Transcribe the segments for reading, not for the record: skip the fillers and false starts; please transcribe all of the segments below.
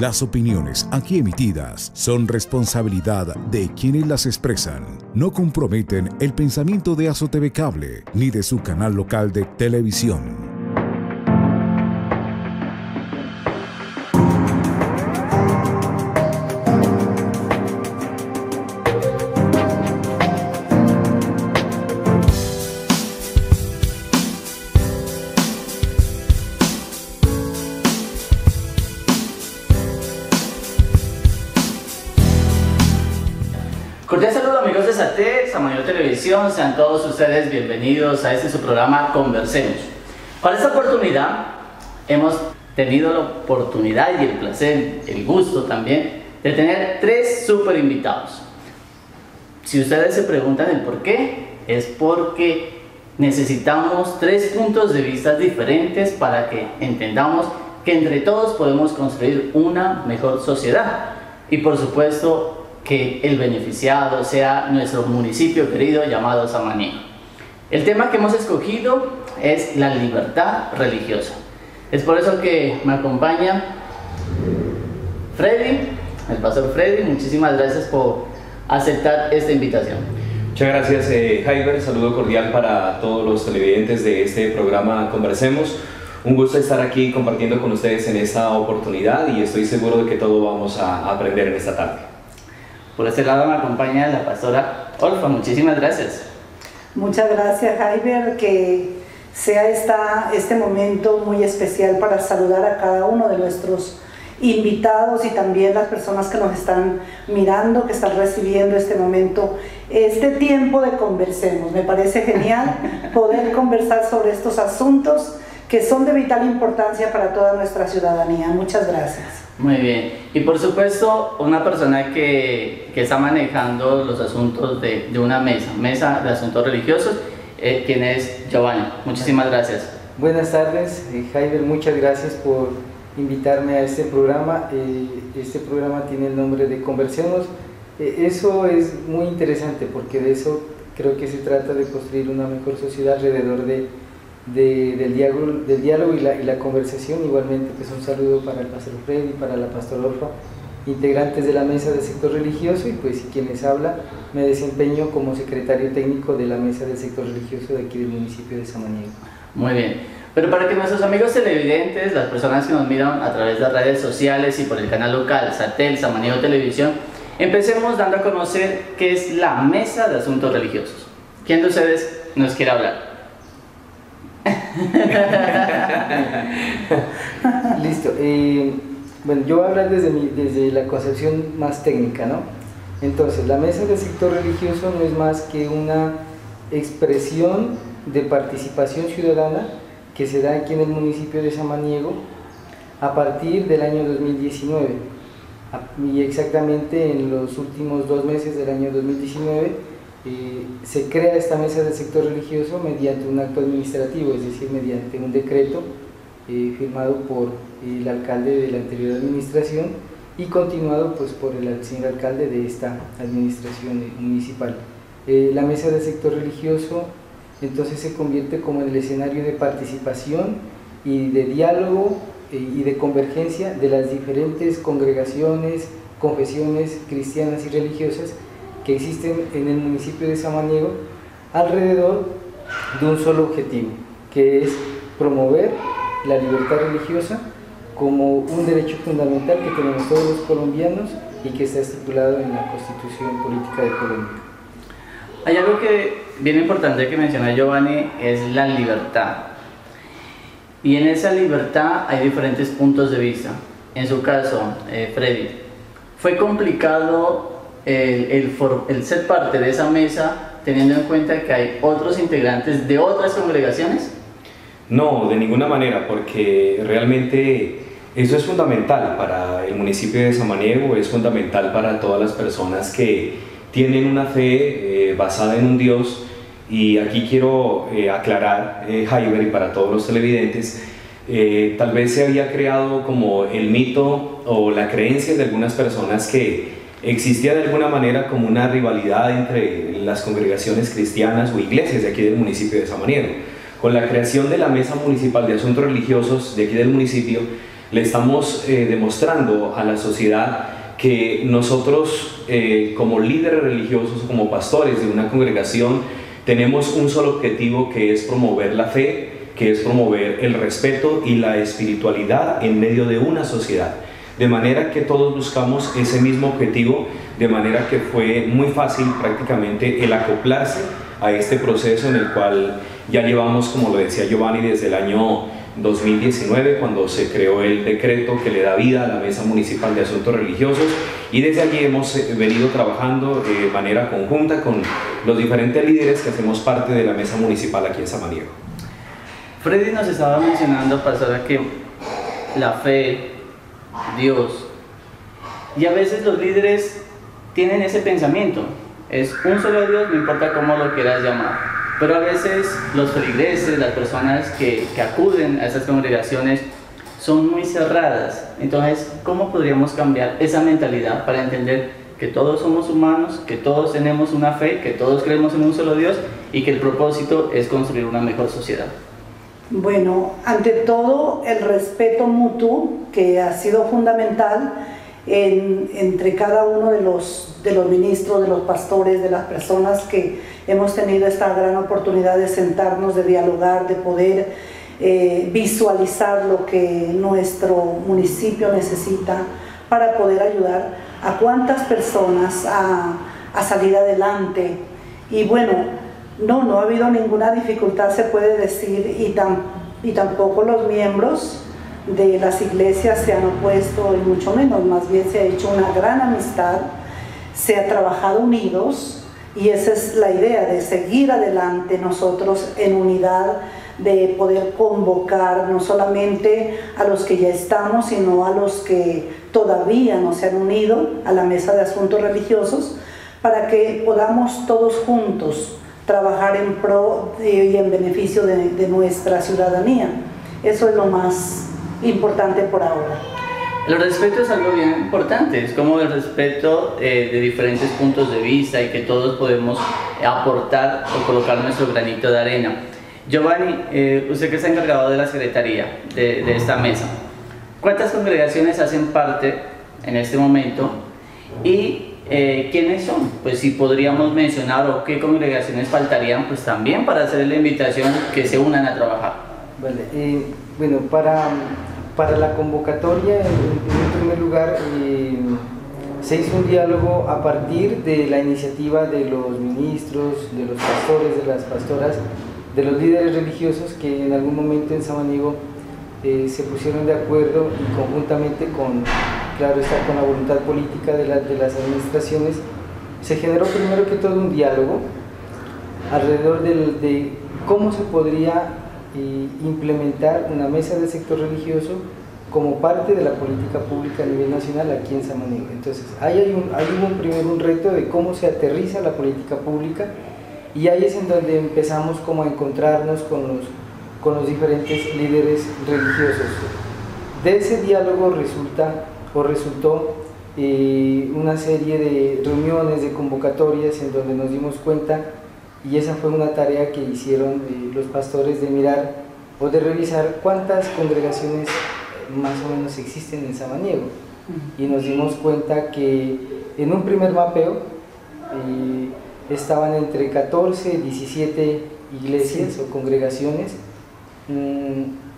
Las opiniones aquí emitidas son responsabilidad de quienes las expresan. No comprometen el pensamiento de AzoTV Cable ni de su canal local de televisión. Cordial saludo amigos de SATEL, Samaniego Televisión, sean todos ustedes bienvenidos a este su programa Conversemos. Para esta oportunidad hemos tenido la oportunidad y el placer, el gusto también de tener tres super invitados. Si ustedes se preguntan el por qué, es porque necesitamos tres puntos de vista diferentes para que entendamos que entre todos podemos construir una mejor sociedad y por supuesto que el beneficiado sea nuestro municipio querido llamado Samaniego. El tema que hemos escogido es la libertad religiosa. Es por eso que me acompaña Freddy, el pastor Freddy. Muchísimas gracias por aceptar esta invitación. Muchas gracias, Jaiber. Saludo cordial para todos los televidentes de este programa Conversemos. Un gusto estar aquí compartiendo con ustedes en esta oportunidad y estoy seguro de que todo vamos a aprender en esta tarde. Por este lado me acompaña la pastora Olfa. Muchísimas gracias. Muchas gracias, Jaiber, que sea este momento muy especial para saludar a cada uno de nuestros invitados y también las personas que nos están mirando, que están recibiendo este momento, este tiempo de Conversemos. Me parece genial poder conversar sobre estos asuntos que son de vital importancia para toda nuestra ciudadanía. Muchas gracias. Muy bien, y por supuesto una persona que está manejando los asuntos de una mesa de asuntos religiosos, quien es Giovanni. Muchísimas gracias. Buenas tardes, Jaiber, muchas gracias por invitarme a este programa. Este programa tiene el nombre de Conversemos. Eso es muy interesante porque de eso creo que se trata, de construir una mejor sociedad alrededor del diálogo y la conversación. Igualmente pues un saludo para el pastor Freddy, para la pastora Orfa, integrantes de la mesa del sector religioso, y pues quienes habla, me desempeño como secretario técnico de la mesa del sector religioso de aquí del municipio de Samaniego. Muy bien, pero para que nuestros amigos televidentes, las personas que nos miran a través de redes sociales y por el canal local SATEL, Samaniego Televisión, empecemos dando a conocer qué es la mesa de asuntos religiosos. ¿Quién de ustedes nos quiere hablar? Listo. Bueno, yo voy a hablar desde la concepción más técnica, ¿no? Entonces, la mesa del sector religioso no es más que una expresión de participación ciudadana que se da aquí en el municipio de Samaniego a partir del año 2019, y exactamente en los últimos 2 meses del año 2019 se crea esta mesa del sector religioso mediante un acto administrativo, es decir, mediante un decreto firmado por el alcalde de la anterior administración y continuado pues por el señor alcalde de esta administración municipal. La mesa del sector religioso entonces se convierte como en el escenario de participación y de diálogo y de convergencia de las diferentes congregaciones, confesiones cristianas y religiosas que existen en el municipio de Samaniego alrededor de un solo objetivo, que es promover la libertad religiosa como un derecho fundamental que tenemos todos los colombianos y que está estipulado en la Constitución Política de Colombia. Hay algo que bien importante que menciona Giovanni, es la libertad. Y en esa libertad hay diferentes puntos de vista. En su caso, Freddy, ¿fue complicado el ser parte de esa mesa teniendo en cuenta que hay otros integrantes de otras congregaciones? No, de ninguna manera, porque realmente eso es fundamental para el municipio de Samaniego, es fundamental para todas las personas que tienen una fe basada en un Dios. Y aquí quiero aclarar, Jaiber, y para todos los televidentes, tal vez se había creado como el mito o la creencia de algunas personas que existía de alguna manera como una rivalidad entre las congregaciones cristianas o iglesias de aquí del municipio de Samaniego. Con la creación de la Mesa Municipal de Asuntos Religiosos de aquí del municipio, le estamos demostrando a la sociedad que nosotros como líderes religiosos, como pastores de una congregación, tenemos un solo objetivo, que es promover la fe, que es promover el respeto y la espiritualidad en medio de una sociedad. De manera que todos buscamos ese mismo objetivo, de manera que fue muy fácil prácticamente el acoplarse a este proceso en el cual ya llevamos, como lo decía Giovanni, desde el año 2019, cuando se creó el decreto que le da vida a la Mesa Municipal de Asuntos Religiosos, y desde allí hemos venido trabajando de manera conjunta con los diferentes líderes que hacemos parte de la Mesa Municipal aquí en Samaniego. Freddy nos estaba mencionando, pastora, que la fe, Dios, y a veces los líderes tienen ese pensamiento, es un solo Dios, no importa cómo lo quieras llamar, pero a veces los feligreses, las personas que acuden a esas congregaciones son muy cerradas. Entonces, ¿cómo podríamos cambiar esa mentalidad para entender que todos somos humanos, que todos tenemos una fe, que todos creemos en un solo Dios y que el propósito es construir una mejor sociedad? Bueno, ante todo el respeto mutuo, que ha sido fundamental entre cada uno de los ministros, de los pastores, de las personas que hemos tenido esta gran oportunidad de sentarnos, de dialogar, de poder visualizar lo que nuestro municipio necesita para poder ayudar a cuántas personas a salir adelante. Y bueno, no ha habido ninguna dificultad, se puede decir, y tampoco los miembros de las iglesias se han opuesto, y mucho menos, más bien se ha hecho una gran amistad, se ha trabajado unidos, y esa es la idea, de seguir adelante nosotros en unidad, de poder convocar no solamente a los que ya estamos, sino a los que todavía no se han unido a la Mesa de Asuntos Religiosos, para que podamos todos juntos trabajar en pro y en beneficio de nuestra ciudadanía. Eso es lo más importante por ahora. El respeto es algo bien importante, es como el respeto de diferentes puntos de vista y que todos podemos aportar o colocar nuestro granito de arena. Giovanni, usted que está encargado de la secretaría de esta mesa, ¿cuántas congregaciones hacen parte en este momento y quiénes son? Pues si podríamos mencionar, o qué congregaciones faltarían, pues también para hacer la invitación que se unan a trabajar. Vale, bueno, para la convocatoria, en primer lugar, se hizo un diálogo a partir de la iniciativa de los ministros, de los pastores, de las pastoras, de los líderes religiosos que en algún momento en Samaniego se pusieron de acuerdo, y conjuntamente claro está, con la voluntad política de las administraciones, se generó primero que todo un diálogo alrededor de cómo se podría implementar una mesa del sector religioso como parte de la política pública a nivel nacional aquí en Samaniego. Entonces, ahí hubo primero un reto de cómo se aterriza la política pública, y ahí es en donde empezamos como a encontrarnos con los diferentes líderes religiosos. De ese diálogo resultó una serie de reuniones, de convocatorias, en donde nos dimos cuenta, y esa fue una tarea que hicieron los pastores, de mirar o de revisar cuántas congregaciones más o menos existen en Samaniego. Y nos dimos cuenta que en un primer mapeo estaban entre 14 y 17 iglesias o congregaciones,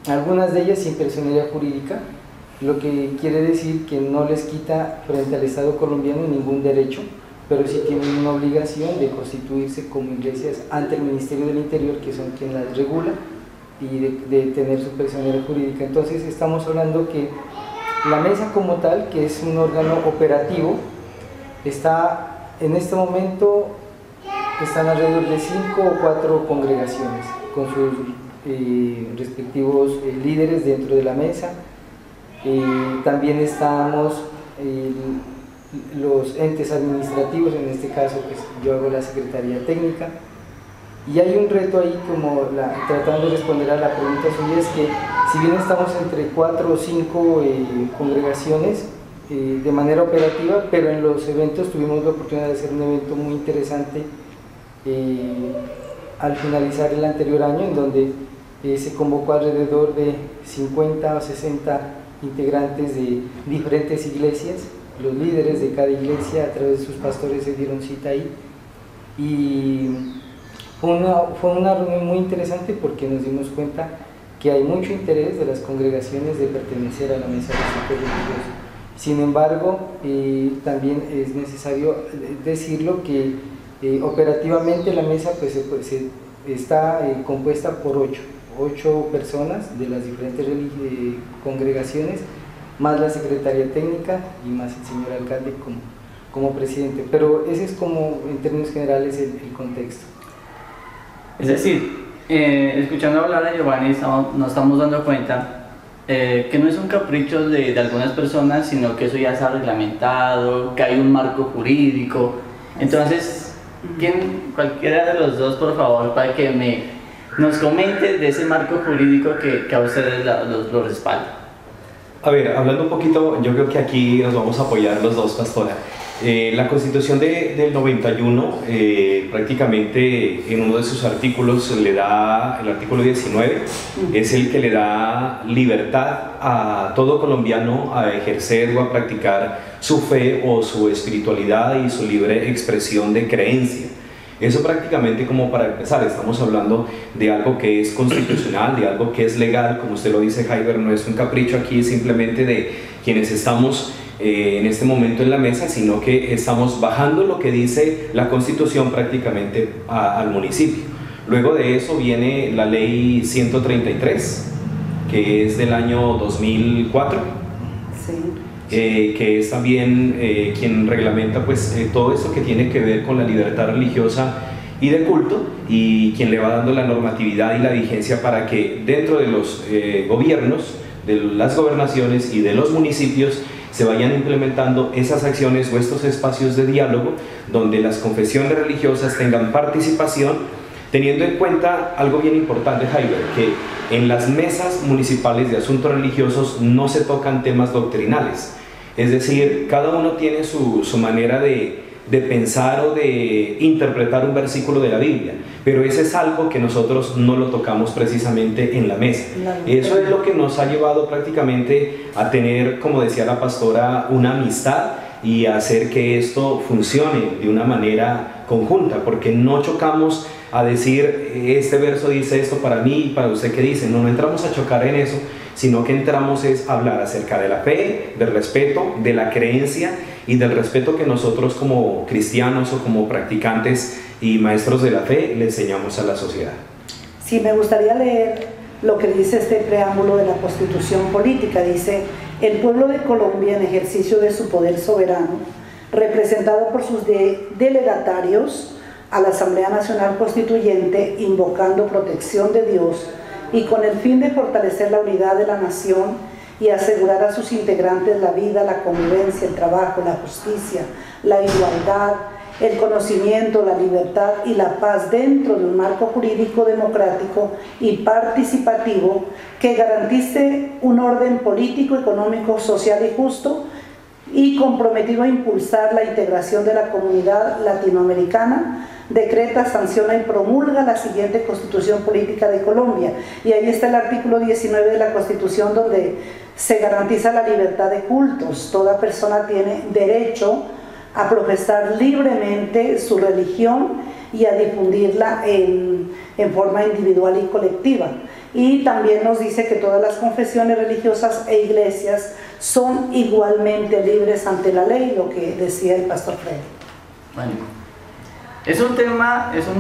algunas de ellas sin personería jurídica, lo que quiere decir que no les quita frente al Estado colombiano ningún derecho, pero sí tienen una obligación de constituirse como iglesias ante el Ministerio del Interior, que son quien las regula, y de tener su personería jurídica. Entonces estamos hablando que la mesa como tal, que es un órgano operativo, está en este momento, están alrededor de 5 o 4 congregaciones con sus respectivos líderes dentro de la mesa. También estamos los entes administrativos, en este caso pues yo hago la Secretaría Técnica, y hay un reto ahí, como tratando de responder a la pregunta suya, es que si bien estamos entre 4 o 5 congregaciones de manera operativa, pero en los eventos tuvimos la oportunidad de hacer un evento muy interesante al finalizar el anterior año, en donde se convocó alrededor de 50 o 60 integrantes de diferentes iglesias, los líderes de cada iglesia a través de sus pastores se dieron cita ahí, y fue una reunión muy interesante porque nos dimos cuenta que hay mucho interés de las congregaciones de pertenecer a la mesa del sector religioso. Sin embargo, también es necesario decirlo que operativamente la mesa pues, está compuesta por ocho personas de las diferentes congregaciones, más la secretaria técnica y más el señor alcalde como presidente. Pero ese es como, en términos generales, el contexto. Es decir, escuchando hablar a Giovanni, nos estamos dando cuenta que no es un capricho de algunas personas, sino que eso ya está reglamentado, que hay un marco jurídico. Entonces, cualquiera de los dos, por favor, para que nos comente de ese marco jurídico que a ustedes lo respalda. A ver, hablando un poquito, yo creo que aquí nos vamos a apoyar los dos, pastora. La Constitución del 91, prácticamente en uno de sus artículos le da, el artículo 19, es el que le da libertad a todo colombiano a ejercer o a practicar su fe o su espiritualidad y su libre expresión de creencia. Eso prácticamente, como para empezar, estamos hablando de algo que es constitucional, de algo que es legal, como usted lo dice, Jaiber, no es un capricho aquí simplemente de quienes estamos en este momento en la mesa, sino que estamos bajando lo que dice la Constitución prácticamente al municipio. Luego de eso viene la ley 133, que es del año 2004. Sí. Que es también quien reglamenta pues, todo esto que tiene que ver con la libertad religiosa y de culto, y quien le va dando la normatividad y la vigencia para que dentro de los gobiernos, de las gobernaciones y de los municipios se vayan implementando esas acciones o estos espacios de diálogo donde las confesiones religiosas tengan participación, teniendo en cuenta algo bien importante, Jaiber, que en las mesas municipales de asuntos religiosos no se tocan temas doctrinales. Es decir, cada uno tiene su manera de pensar o de interpretar un versículo de la Biblia, pero ese es algo que nosotros no lo tocamos precisamente en la mesa. Eso es lo que nos ha llevado prácticamente a tener, como decía la pastora, una amistad y a hacer que esto funcione de una manera conjunta, porque no chocamos a decir, este verso dice esto para mí y para usted qué dice. No entramos a chocar en eso, sino que entramos es a hablar acerca de la fe, del respeto, de la creencia y del respeto que nosotros como cristianos o como practicantes y maestros de la fe le enseñamos a la sociedad. Sí, me gustaría leer lo que dice este preámbulo de la Constitución Política. Dice: el pueblo de Colombia, en ejercicio de su poder soberano, representado por sus delegatarios a la Asamblea Nacional Constituyente, invocando protección de Dios y con el fin de fortalecer la unidad de la nación y asegurar a sus integrantes la vida, la convivencia, el trabajo, la justicia, la igualdad, el conocimiento, la libertad y la paz dentro de un marco jurídico democrático y participativo que garantice un orden político, económico, social y justo, y comprometido a impulsar la integración de la comunidad latinoamericana, decreta, sanciona y promulga la siguiente Constitución Política de Colombia. Y ahí está el artículo 19 de la Constitución, donde se garantiza la libertad de cultos. Toda persona tiene derecho a profesar libremente su religión y a difundirla en forma individual y colectiva. Y también nos dice que todas las confesiones religiosas e iglesias son igualmente libres ante la ley, lo que decía el pastor Freddy. Bueno, es un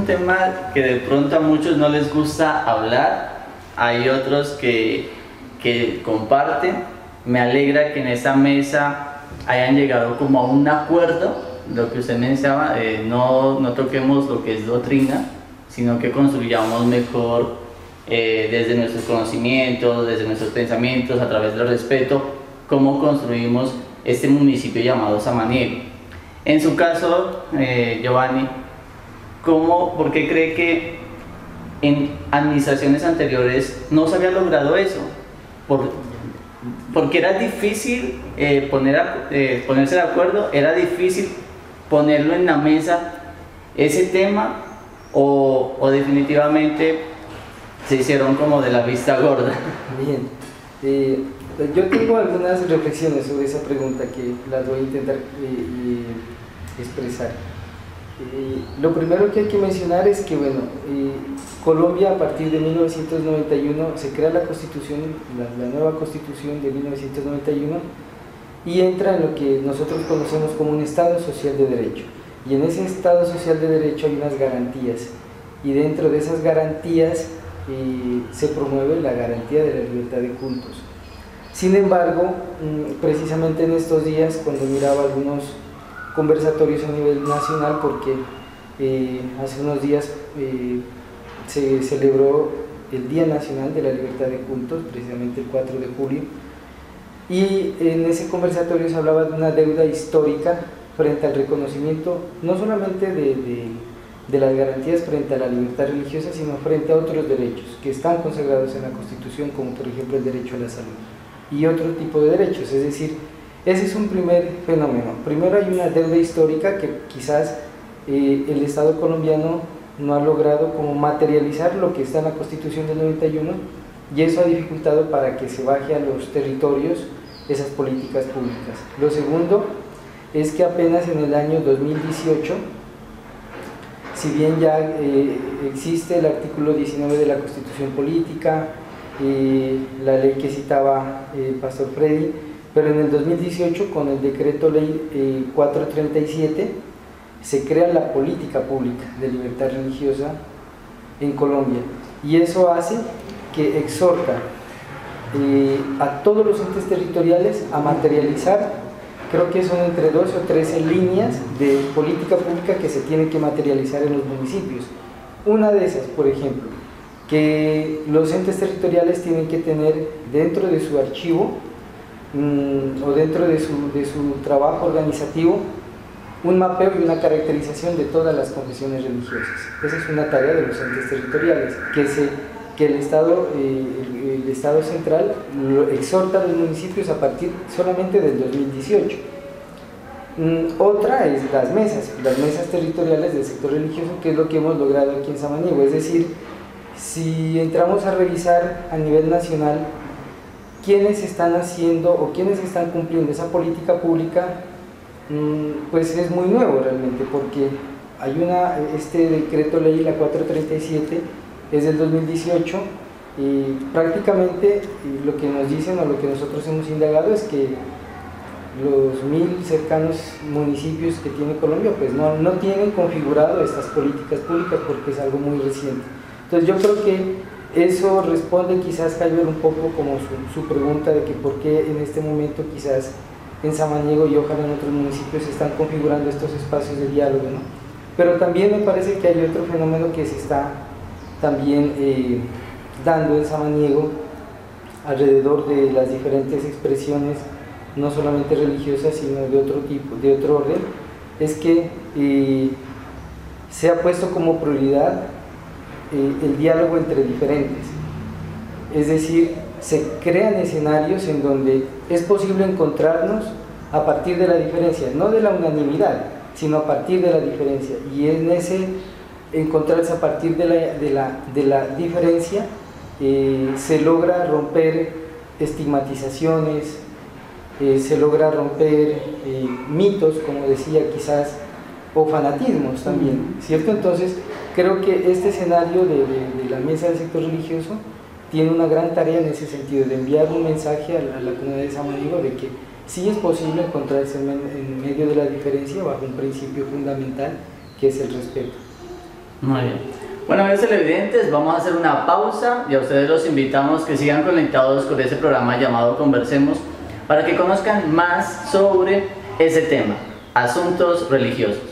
tema que de pronto a muchos no les gusta hablar, hay otros que comparten. Me alegra que en esta mesa hayan llegado como a un acuerdo, lo que usted mencionaba, no toquemos lo que es doctrina, sino que construyamos mejor desde nuestros conocimientos, desde nuestros pensamientos, a través del respeto, cómo construimos este municipio llamado Samaniego. En su caso, Giovanni, ¿por qué cree que en administraciones anteriores no se había logrado eso? Porque era difícil ponerse de acuerdo, era difícil ponerlo en la mesa ese tema, o definitivamente se hicieron como de la vista gorda. Bien, yo tengo algunas reflexiones sobre esa pregunta que las voy a intentar expresar. Lo primero que hay que mencionar es que, bueno, Colombia a partir de 1991 se crea la Constitución, la nueva Constitución de 1991, y entra en lo que nosotros conocemos como un Estado Social de Derecho. Y en ese Estado Social de Derecho hay unas garantías, y dentro de esas garantías se promueve la garantía de la libertad de cultos. Sin embargo, precisamente en estos días, cuando miraba algunos conversatorios a nivel nacional, porque hace unos días se celebró el Día Nacional de la Libertad de Cultos, precisamente el 4 de julio, y en ese conversatorio se hablaba de una deuda histórica frente al reconocimiento no solamente de las garantías frente a la libertad religiosa, sino frente a otros derechos que están consagrados en la Constitución, como por ejemplo el derecho a la salud y otro tipo de derechos. Es decir, ese es un primer fenómeno. Primero hay una deuda histórica que quizás el Estado colombiano no ha logrado como materializar lo que está en la Constitución del 91, y eso ha dificultado para que se baje a los territorios esas políticas públicas. Lo segundo es que apenas en el año 2018, si bien ya existe el artículo 19 de la Constitución Política, la ley que citaba Pastor Freddy, pero en el 2018 con el decreto ley 437 se crea la política pública de libertad religiosa en Colombia, y eso hace que exhorta a todos los entes territoriales a materializar, creo que son entre 12 o 13 líneas de política pública que se tienen que materializar en los municipios. Una de esas, por ejemplo, que los entes territoriales tienen que tener dentro de su archivo o dentro de su trabajo organizativo un mapeo y una caracterización de todas las confesiones religiosas. Esa es una tarea de los entes territoriales, que el Estado central lo exhorta a los municipios a partir solamente del 2018. Otra es las mesas territoriales del sector religioso, que es lo que hemos logrado aquí en Samaniego. Es decir, si entramos a revisar a nivel nacional quiénes están haciendo o quiénes están cumpliendo esa política pública, pues es muy nuevo realmente, porque hay este decreto ley, la 437, es del 2018, y prácticamente lo que nos dicen o lo que nosotros hemos indagado es que los 1000 cercanos municipios que tiene Colombia pues no tienen configurado estas políticas públicas, porque es algo muy reciente. Entonces yo creo que eso responde quizás, Javier, un poco como su pregunta de que por qué en este momento quizás en Samaniego y ojalá en otros municipios se están configurando estos espacios de diálogo, ¿no? Pero también me parece que hay otro fenómeno que se está también dando en Samaniego alrededor de las diferentes expresiones, no solamente religiosas, sino de otro tipo, de otro orden, es que se ha puesto como prioridad el diálogo entre diferentes. Es decir, se crean escenarios en donde es posible encontrarnos a partir de la diferencia, no de la unanimidad, sino a partir de la diferencia, y en ese encontrarse a partir de la diferencia se logra romper estigmatizaciones, se logra romper mitos, como decía, quizás, o fanatismos también, ¿cierto? Entonces creo que este escenario de la mesa del sector religioso tiene una gran tarea en ese sentido, de enviar un mensaje a la comunidad de Samaniego de que sí es posible encontrarse en medio de la diferencia bajo un principio fundamental que es el respeto. Muy bien. Bueno, amigos televidentes, vamos a hacer una pausa y a ustedes los invitamos que sigan conectados con ese programa llamado Conversemos para que conozcan más sobre ese tema, asuntos religiosos.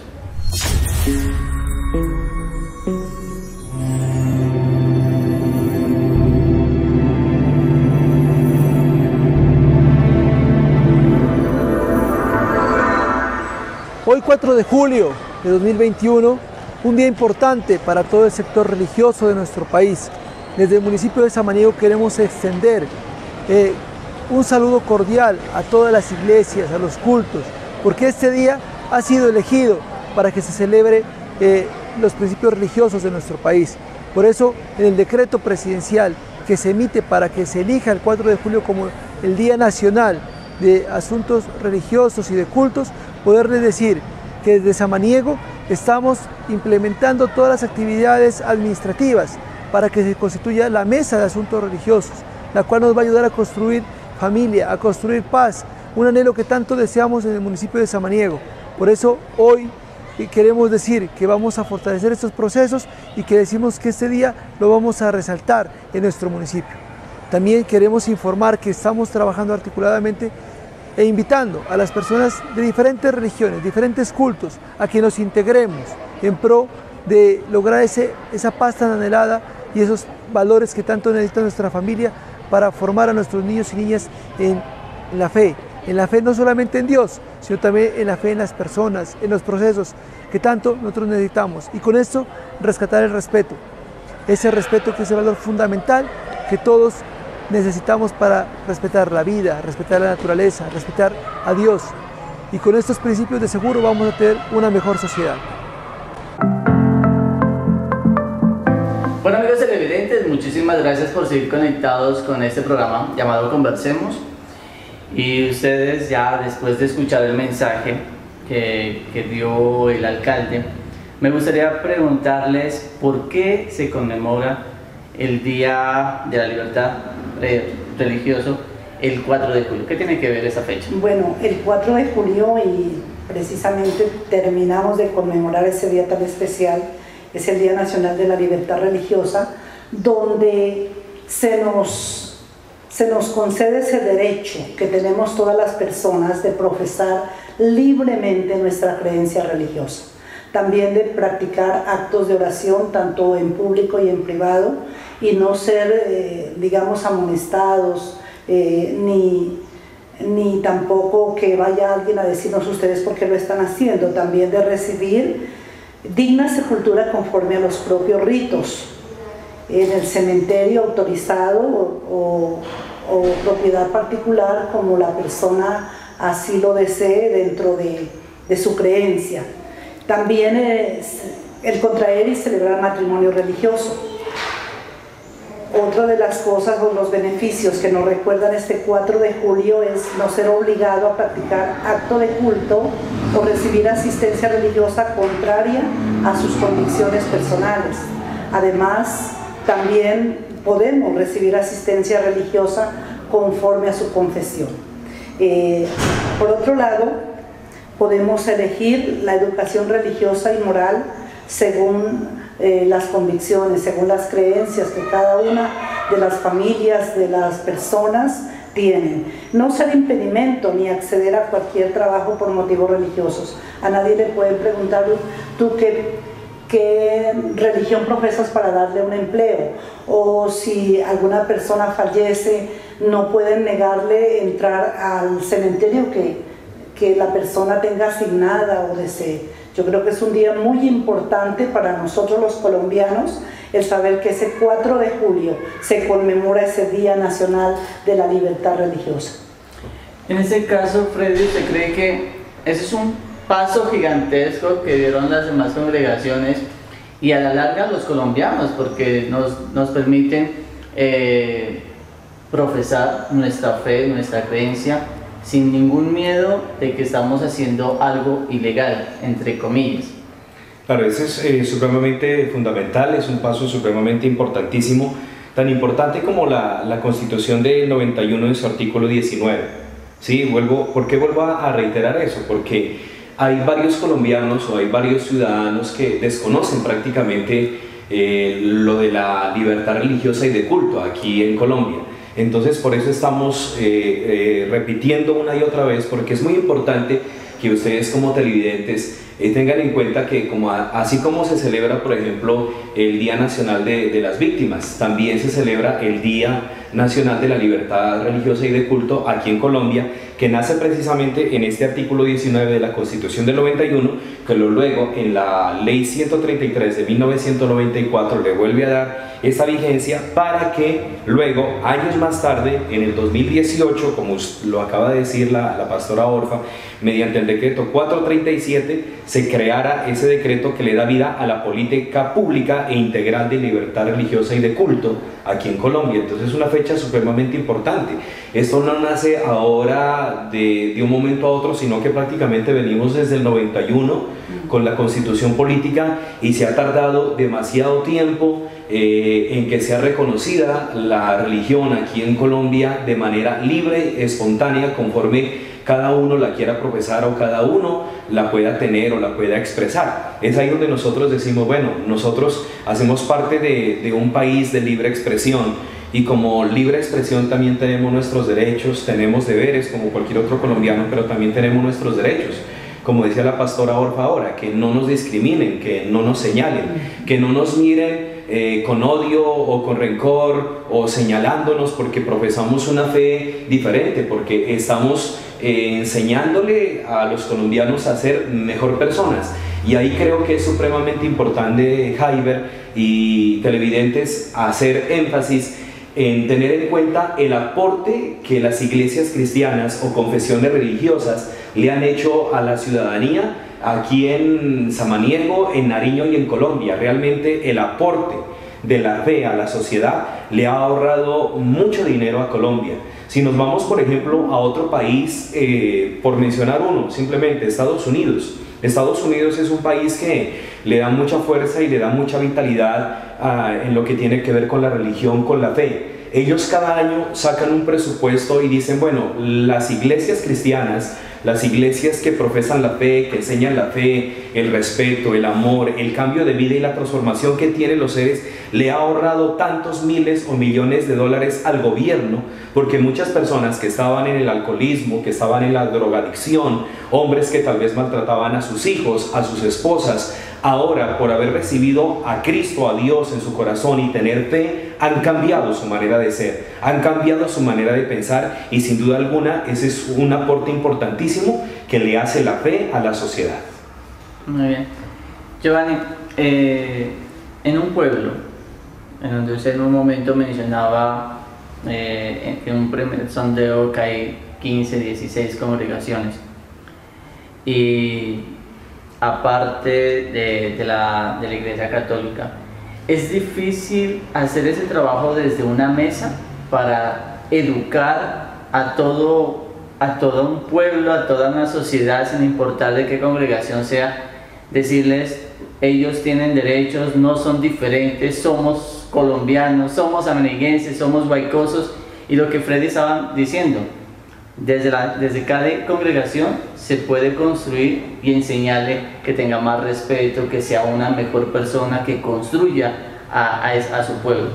Hoy 4 de julio de 2021, un día importante para todo el sector religioso de nuestro país. Desde el municipio de Samaniego queremos extender un saludo cordial a todas las iglesias, a los cultos, porque este día ha sido elegido para que se celebre los principios religiosos de nuestro país. Por eso, en el decreto presidencial que se emite para que se elija el 4 de julio como el Día Nacional de Asuntos Religiosos y de Cultos, poderles decir que desde Samaniego estamos implementando todas las actividades administrativas para que se constituya la Mesa de Asuntos Religiosos, la cual nos va a ayudar a construir familia, a construir paz, un anhelo que tanto deseamos en el municipio de Samaniego. Por eso hoy queremos decir que vamos a fortalecer estos procesos y que decimos que este día lo vamos a resaltar en nuestro municipio. También queremos informar que estamos trabajando articuladamente e invitando a las personas de diferentes religiones, diferentes cultos, a que nos integremos en pro de lograr esa paz tan anhelada y esos valores que tanto necesita nuestra familia para formar a nuestros niños y niñas en la fe no solamente en Dios, sino también en la fe en las personas, en los procesos que tanto nosotros necesitamos. Y con esto rescatar el respeto, ese respeto que es el valor fundamental que todos necesitamos para respetar la vida, respetar la naturaleza, respetar a Dios. Y con estos principios de seguro vamos a tener una mejor sociedad. Bueno, amigos televidentes, muchísimas gracias por seguir conectados con este programa llamado Conversemos. Y ustedes ya después de escuchar el mensaje que dio el alcalde, me gustaría preguntarles por qué se conmemora el Día de la Libertad Religioso el 4 de julio. ¿Qué tiene que ver esa fecha? Bueno, el 4 de julio, y precisamente terminamos de conmemorar ese día tan especial, es el Día Nacional de la Libertad Religiosa, donde se nos concede ese derecho que tenemos todas las personas de profesar libremente nuestra creencia religiosa. También de practicar actos de oración tanto en público y en privado y no ser, digamos, amonestados, ni tampoco que vaya alguien a decirnos ustedes por qué lo están haciendo. También de recibir digna sepultura conforme a los propios ritos en el cementerio autorizado o propiedad particular, como la persona así lo desee dentro de su creencia. También es el contraer y celebrar matrimonio religioso. Otra de las cosas o los beneficios que nos recuerdan este 4 de julio es no ser obligado a practicar acto de culto o recibir asistencia religiosa contraria a sus convicciones personales. Además, también podemos recibir asistencia religiosa conforme a su confesión. Por otro lado, podemos elegir la educación religiosa y moral según las convicciones, según las creencias que cada una de las familias, de las personas tienen. No ser impedimento ni acceder a cualquier trabajo por motivos religiosos. A nadie le pueden preguntar, ¿tú qué religión profesas para darle un empleo? O si alguna persona fallece, no pueden negarle entrar al cementerio que la persona tenga asignada o desee. Yo creo que es un día muy importante para nosotros los colombianos el saber que ese 4 de julio se conmemora ese Día Nacional de la Libertad Religiosa. En este caso, Freddy, ¿usted cree que ese es un paso gigantesco que dieron las demás congregaciones y a la larga los colombianos, porque nos permiten profesar nuestra fe, nuestra creencia, sin ningún miedo de que estamos haciendo algo ilegal, entre comillas? Claro, eso es supremamente fundamental, es un paso supremamente importantísimo, tan importante como la Constitución del 91 en su artículo 19. ¿Sí? ¿Por qué vuelvo a reiterar eso? Porque hay varios colombianos o hay varios ciudadanos que desconocen prácticamente lo de la libertad religiosa y de culto aquí en Colombia. Entonces por eso estamos repitiendo una y otra vez, porque es muy importante que ustedes como televidentes tengan en cuenta que así como se celebra, por ejemplo, el Día Nacional de las Víctimas, también se celebra el Día Nacional de la Libertad Religiosa y de Culto aquí en Colombia, que nace precisamente en este artículo 19 de la Constitución del 91, que luego en la Ley 133 de 1994 le vuelve a dar esta vigencia para que luego, años más tarde, en el 2018, como lo acaba de decir la pastora Orfa, mediante el decreto 437, se creara ese decreto que le da vida a la política pública e integral de libertad religiosa y de culto aquí en Colombia. Entonces es una fecha supremamente importante. Esto no nace ahora de un momento a otro, sino que prácticamente venimos desde el 91 con la constitución política y se ha tardado demasiado tiempo en que sea reconocida la religión aquí en Colombia de manera libre, espontánea, conforme cada uno la quiera profesar o cada uno la pueda tener o la pueda expresar. Es ahí donde nosotros decimos, bueno, nosotros hacemos parte de un país de libre expresión, y como libre expresión también tenemos nuestros derechos, tenemos deberes como cualquier otro colombiano, pero también tenemos nuestros derechos. Como decía la pastora Orfa ahora, que no nos discriminen, que no nos señalen, que no nos miren con odio o con rencor o señalándonos porque profesamos una fe diferente, porque estamos enseñándole a los colombianos a ser mejor personas. Y ahí creo que es supremamente importante, Jaiber y televidentes, hacer énfasis en tener en cuenta el aporte que las iglesias cristianas o confesiones religiosas le han hecho a la ciudadanía aquí en Samaniego, en Nariño y en Colombia. Realmente el aporte de la fe a la sociedad le ha ahorrado mucho dinero a Colombia. Si nos vamos, por ejemplo, a otro país, por mencionar uno, simplemente Estados Unidos. Estados Unidos es un país que le da mucha fuerza y le da mucha vitalidad en lo que tiene que ver con la religión, con la fe. Ellos cada año sacan un presupuesto y dicen, bueno, las iglesias cristianas, las iglesias que profesan la fe, que enseñan la fe, el respeto, el amor, el cambio de vida y la transformación que tienen los seres, le ha ahorrado tantos miles o millones de dólares al gobierno, porque muchas personas que estaban en el alcoholismo, que estaban en la drogadicción, hombres que tal vez maltrataban a sus hijos, a sus esposas, ahora por haber recibido a Cristo, a Dios en su corazón y tener fe, han cambiado su manera de ser, han cambiado su manera de pensar, y sin duda alguna ese es un aporte importantísimo que le hace la fe a la sociedad. Muy bien. Giovanni, en un pueblo, en donde usted en un momento mencionaba en un primer sondeo que hay 15, 16 congregaciones, y aparte de la Iglesia Católica, ¿es difícil hacer ese trabajo desde una mesa para educar a todo un pueblo, a toda una sociedad, sin importar de qué congregación sea? Decirles, ellos tienen derechos, no son diferentes, somos colombianos, somos ameniguenses, somos guaycosos, y lo que Freddy estaba diciendo, desde cada congregación se puede construir y enseñarle que tenga más respeto, que sea una mejor persona, que construya a su pueblo.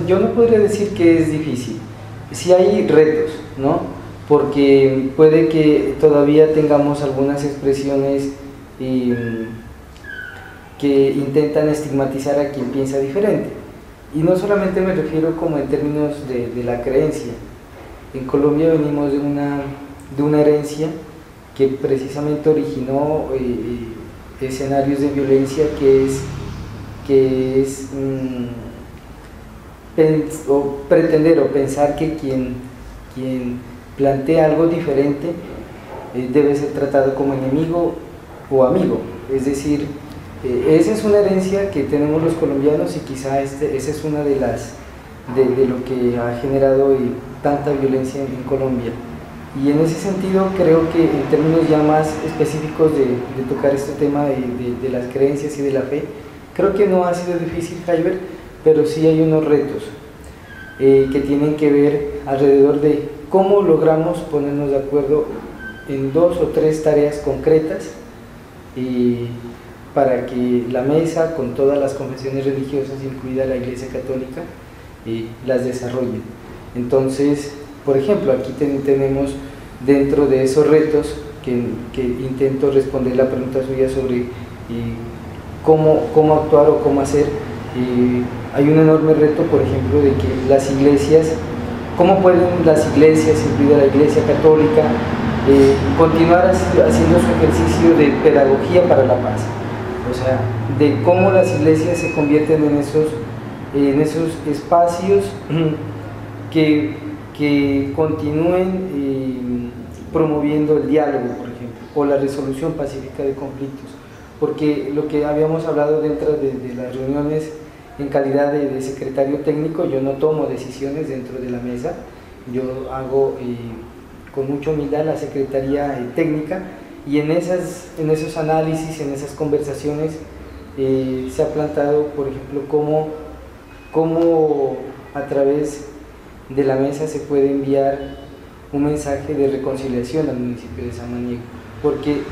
Yo no podría decir que es difícil. Sí hay retos, ¿no? Porque puede que todavía tengamos algunas expresiones que intentan estigmatizar a quien piensa diferente. Y no solamente me refiero como en términos de la creencia. En Colombia venimos de una herencia que precisamente originó escenarios de violencia que es pretender o pensar que quien plantea algo diferente debe ser tratado como enemigo o amigo. Es decir, esa es una herencia que tenemos los colombianos, y quizá esa es una de lo que ha generado tanta violencia en Colombia. Y en ese sentido creo que en términos ya más específicos de tocar este tema de las creencias y de la fe, creo que no ha sido difícil, Jaiber, pero sí hay unos retos que tienen que ver alrededor de cómo logramos ponernos de acuerdo en 2 o 3 tareas concretas para que la mesa, con todas las confesiones religiosas, incluida la Iglesia Católica, las desarrollen. Entonces, por ejemplo, aquí tenemos dentro de esos retos que intento responder la pregunta suya sobre cómo actuar o cómo hacer. Hay un enorme reto, por ejemplo, de que las iglesias, cómo pueden las iglesias, incluida la Iglesia Católica, continuar haciendo su ejercicio de pedagogía para la paz. O sea, de cómo las iglesias se convierten en esos espacios que continúen promoviendo el diálogo, por ejemplo, o la resolución pacífica de conflictos. Porque lo que habíamos hablado dentro de las reuniones en calidad de secretario técnico, yo no tomo decisiones dentro de la mesa, yo hago con mucha humildad la secretaría técnica, y en esos análisis, en esas conversaciones se ha planteado, por ejemplo, cómo a través de la mesa se puede enviar un mensaje de reconciliación al municipio de Samaniego, porque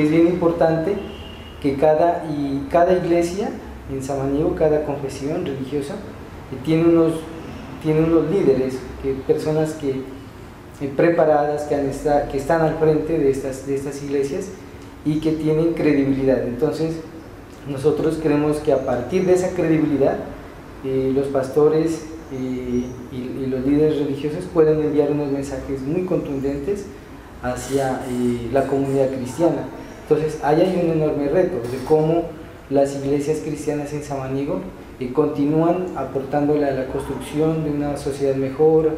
es bien importante que cada iglesia en Samaniego, cada confesión religiosa tiene unos líderes, personas preparadas, que están al frente de estas iglesias y que tienen credibilidad. Entonces nosotros creemos que a partir de esa credibilidad los pastores y los líderes religiosos pueden enviar unos mensajes muy contundentes hacia la comunidad cristiana. Entonces ahí hay un enorme reto de cómo las iglesias cristianas en Samaniego continúan aportándole a la construcción de una sociedad mejor,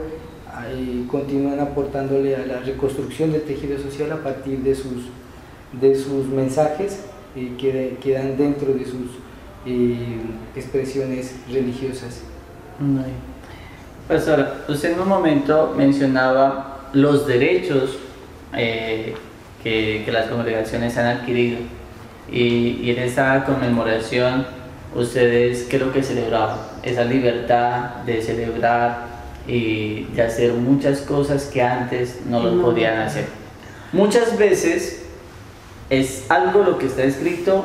continúan aportándole a la reconstrucción del tejido social a partir de sus mensajes que dan dentro de sus expresiones religiosas. Pastor, usted en un momento mencionaba los derechos que las congregaciones han adquirido, y en esta conmemoración ustedes, ¿qué es lo que celebraban? Esa libertad de celebrar y de hacer muchas cosas que antes no lo podían hacer. Muchas veces es algo lo que está escrito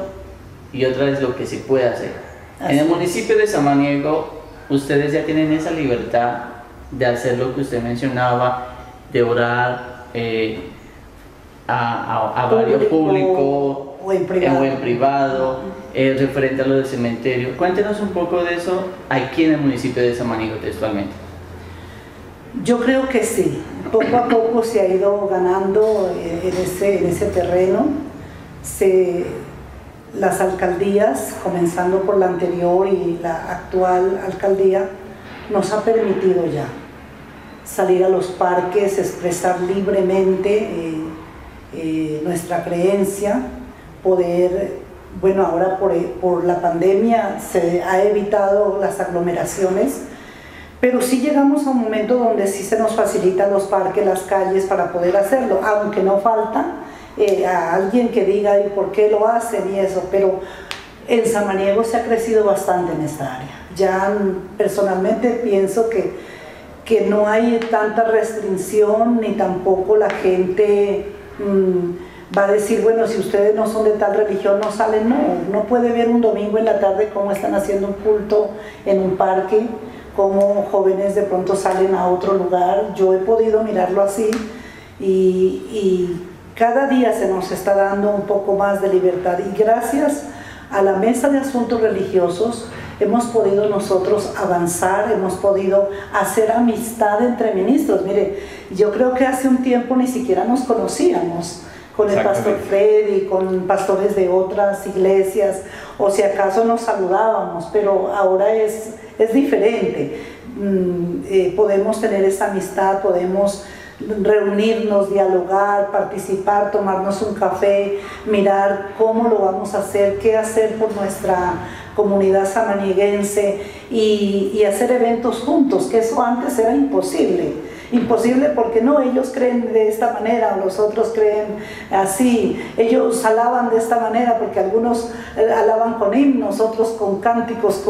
y otra es lo que se puede hacer. En el municipio de Samaniego ustedes ya tienen esa libertad de hacer lo que usted mencionaba, de orar a varios público o en privado, referente a lo del cementerio. Cuéntenos un poco de eso aquí en el municipio de Samaniego textualmente. Yo creo que sí, poco a poco se ha ido ganando en ese terreno. Las alcaldías, comenzando por la anterior y la actual alcaldía, nos ha permitido ya salir a los parques, expresar libremente nuestra creencia, poder, bueno, ahora por la pandemia se ha evitado las aglomeraciones, pero sí llegamos a un momento donde sí se nos facilitan los parques, las calles para poder hacerlo, aunque no falta a alguien que diga ¿y por qué lo hacen? Y eso, pero en Samaniego se ha crecido bastante en esta área. Ya personalmente pienso que no hay tanta restricción, ni tampoco la gente va a decir, bueno, si ustedes no son de tal religión no salen. No puede ver un domingo en la tarde cómo están haciendo un culto en un parque, cómo jóvenes de pronto salen a otro lugar. Yo he podido mirarlo así y cada día se nos está dando un poco más de libertad, y gracias a la Mesa de Asuntos Religiosos hemos podido nosotros avanzar, hemos podido hacer amistad entre ministros. Mire, yo creo que hace un tiempo ni siquiera nos conocíamos con el pastor Freddy, con pastores de otras iglesias, o si acaso nos saludábamos, pero ahora es diferente. Podemos tener esa amistad, podemos reunirnos, dialogar, participar, tomarnos un café, mirar cómo lo vamos a hacer, qué hacer por nuestra comunidad samaniguense y hacer eventos juntos, que eso antes era imposible porque no, ellos creen de esta manera, los otros creen así, ellos alaban de esta manera porque algunos alaban con himnos, otros con cánticos,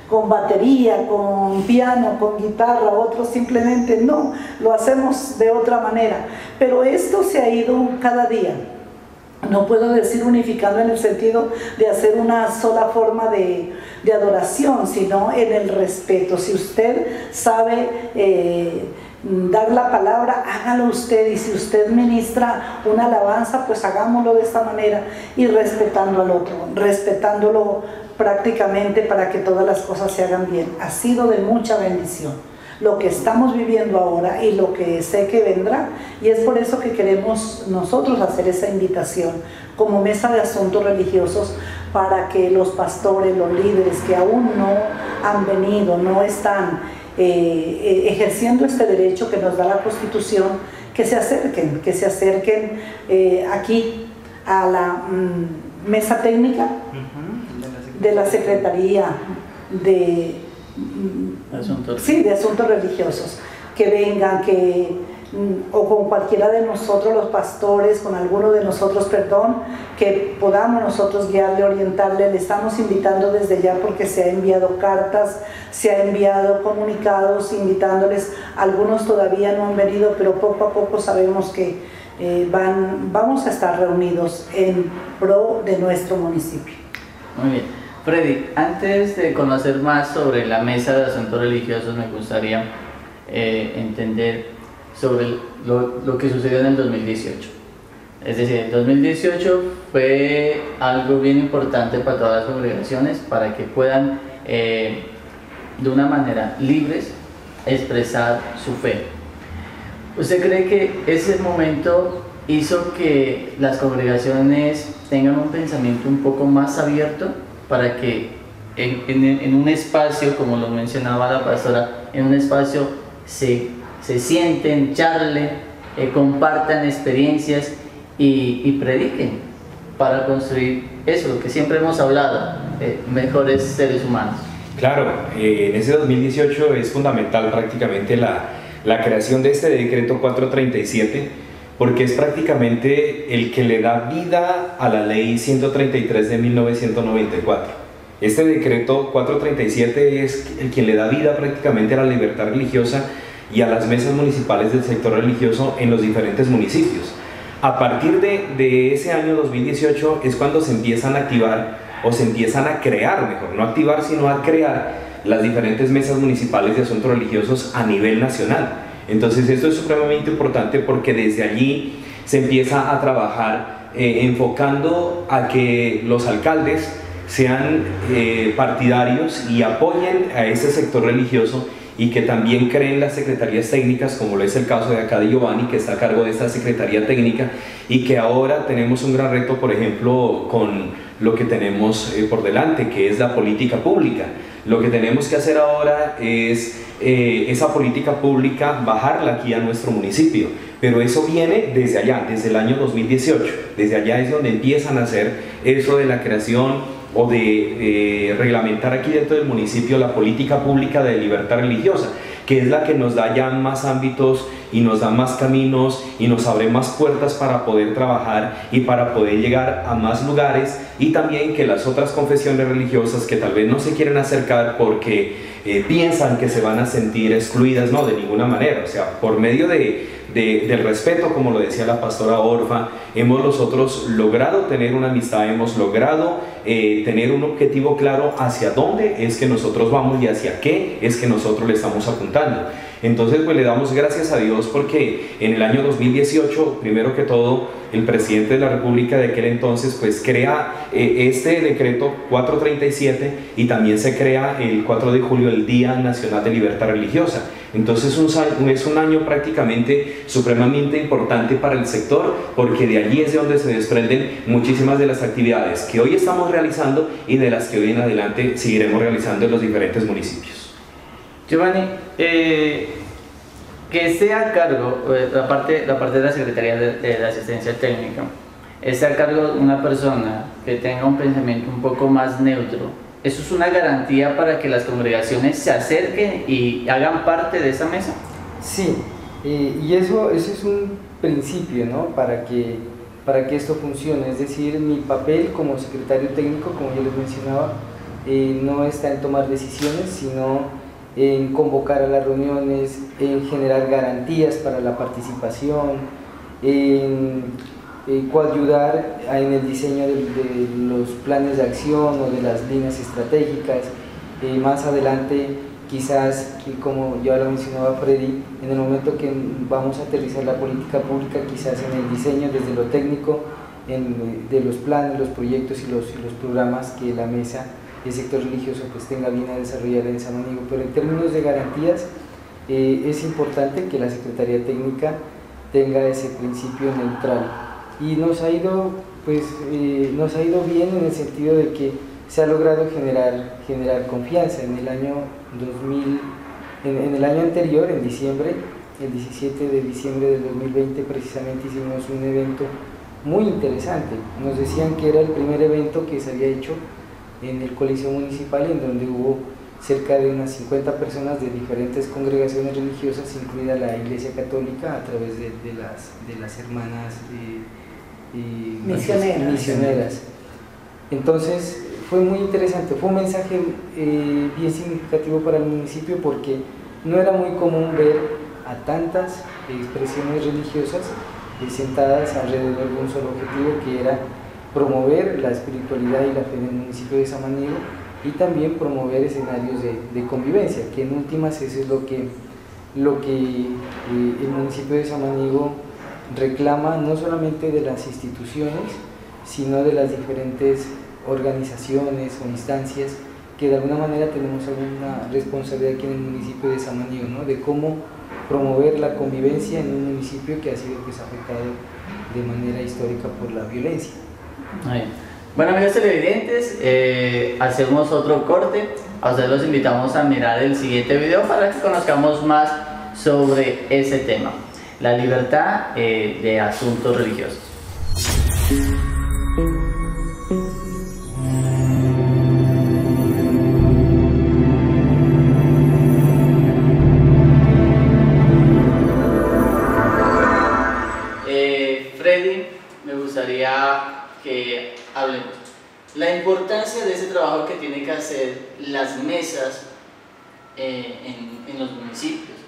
con batería, con piano, con guitarra, otros simplemente no, lo hacemos de otra manera, pero esto se ha ido cada día. No puedo decir unificando en el sentido de hacer una sola forma de adoración, sino en el respeto. Si usted sabe dar la palabra, hágalo usted, y si usted ministra una alabanza, pues hagámoslo de esta manera y respetando al otro, respetándolo prácticamente para que todas las cosas se hagan bien. Ha sido de mucha bendición lo que estamos viviendo ahora y lo que sé que vendrá, y es por eso que queremos nosotros hacer esa invitación como Mesa de Asuntos Religiosos para que los pastores, los líderes que aún no han venido, no están ejerciendo este derecho que nos da la Constitución, que se acerquen aquí a la mesa técnica de la Secretaría de asuntos religiosos, que vengan, o con cualquiera de nosotros los pastores, con alguno de nosotros, que podamos nosotros guiarle, orientarle. Le estamos invitando desde ya porque se ha enviado cartas, se ha enviado comunicados invitándoles. Algunos todavía no han venido, pero poco a poco sabemos que vamos a estar reunidos en pro de nuestro municipio. Muy bien. Freddy, antes de conocer más sobre la mesa de asuntos religiosos, me gustaría entender sobre lo que sucedió en el 2018. Es decir, el 2018 fue algo bien importante para todas las congregaciones, para que puedan de una manera libres expresar su fe. ¿Usted cree que ese momento hizo que las congregaciones tengan un pensamiento un poco más abierto para que en un espacio, como lo mencionaba la pastora, en un espacio se sienten, charlen, compartan experiencias y prediquen para construir eso, lo que siempre hemos hablado, mejores seres humanos? Claro, en ese 2018 es fundamental prácticamente la creación de este decreto 437, porque es prácticamente el que le da vida a la ley 133 de 1994. Este decreto 437 es el quien le da vida prácticamente a la libertad religiosa y a las mesas municipales del sector religioso en los diferentes municipios. A partir de ese año 2018 es cuando se empiezan a activar o se empiezan a crear, mejor, no activar sino a crear las diferentes mesas municipales de asuntos religiosos a nivel nacional. Entonces esto es supremamente importante porque desde allí se empieza a trabajar enfocando a que los alcaldes sean partidarios y apoyen a ese sector religioso, y que también creen las secretarías técnicas, como lo es el caso de acá de Giovanni, que está a cargo de esta secretaría técnica, y que ahora tenemos un gran reto, por ejemplo, con lo que tenemos por delante, que es la política pública. Lo que tenemos que hacer ahora es esa política pública, bajarla aquí a nuestro municipio, pero eso viene desde allá, desde el año 2018, desde allá es donde empiezan a hacer eso de la creación o de reglamentar aquí dentro del municipio la política pública de libertad religiosa, que es la que nos da ya más ámbitos y nos da más caminos y nos abre más puertas para poder trabajar y para poder llegar a más lugares, y también que las otras confesiones religiosas que tal vez no se quieren acercar porque piensan que se van a sentir excluidas, no, de ninguna manera. O sea, por medio del respeto, como lo decía la pastora Orfa, hemos nosotros logrado tener una amistad, hemos logrado tener un objetivo claro hacia dónde es que nosotros vamos y hacia qué es que nosotros le estamos apuntando. Entonces, pues le damos gracias a Dios porque en el año 2018, primero que todo, el presidente de la República de aquel entonces pues crea este decreto 437, y también se crea el 4 de julio el Día Nacional de Libertad Religiosa. Entonces es un año prácticamente supremamente importante para el sector, porque de allí es de donde se desprenden muchísimas de las actividades que hoy estamos realizando y de las que hoy en adelante seguiremos realizando en los diferentes municipios. Giovanni, que esté a cargo, la parte de la Secretaría de la Asistencia Técnica, esté a cargo de una persona que tenga un pensamiento un poco más neutro, ¿eso es una garantía para que las congregaciones se acerquen y hagan parte de esa mesa? Sí, y eso es un principio, ¿no? Para que esto funcione. Es decir, mi papel como secretario técnico, como yo les mencionaba, no está en tomar decisiones, sino en convocar a las reuniones, en generar garantías para la participación, en coayudar en el diseño de los planes de acción o de las líneas estratégicas. Más adelante, quizás, como ya lo mencionaba Freddy, en el momento que vamos a aterrizar la política pública, quizás en el diseño desde lo técnico, de los planes, los proyectos y los programas que la mesa el sector religioso pues tenga bien a desarrollar en Samaniego. Pero en términos de garantías, es importante que la Secretaría Técnica tenga ese principio neutral, y nos ha ido bien en el sentido de que se ha logrado generar confianza. En el año 2000, en el año anterior, en diciembre, el 17 de diciembre del 2020, precisamente hicimos un evento muy interesante. Nos decían que era el primer evento que se había hecho en el Coliseo Municipal, en donde hubo cerca de unas 50 personas de diferentes congregaciones religiosas, incluida la Iglesia Católica, a través de las hermanas misioneras. Entonces fue muy interesante, fue un mensaje bien significativo para el municipio, porque no era muy común ver a tantas expresiones religiosas sentadas alrededor de un solo objetivo, que era promover la espiritualidad y la fe en el municipio de Samaniego, y también promover escenarios de convivencia, que en últimas eso es lo que el municipio de Samaniego reclama, no solamente de las instituciones, sino de las diferentes organizaciones o instancias que de alguna manera tenemos alguna responsabilidad aquí en el municipio de Samaniego, ¿no? De cómo promover la convivencia en un municipio que ha sido pues afectado de manera histórica por la violencia. Bueno, amigos televidentes, hacemos otro corte. A ustedes los invitamos a mirar el siguiente video para que conozcamos más sobre ese tema, la libertad de asuntos religiosos. Freddy, me gustaría que hablemos la importancia de ese trabajo que tiene que hacer las mesas en los municipios,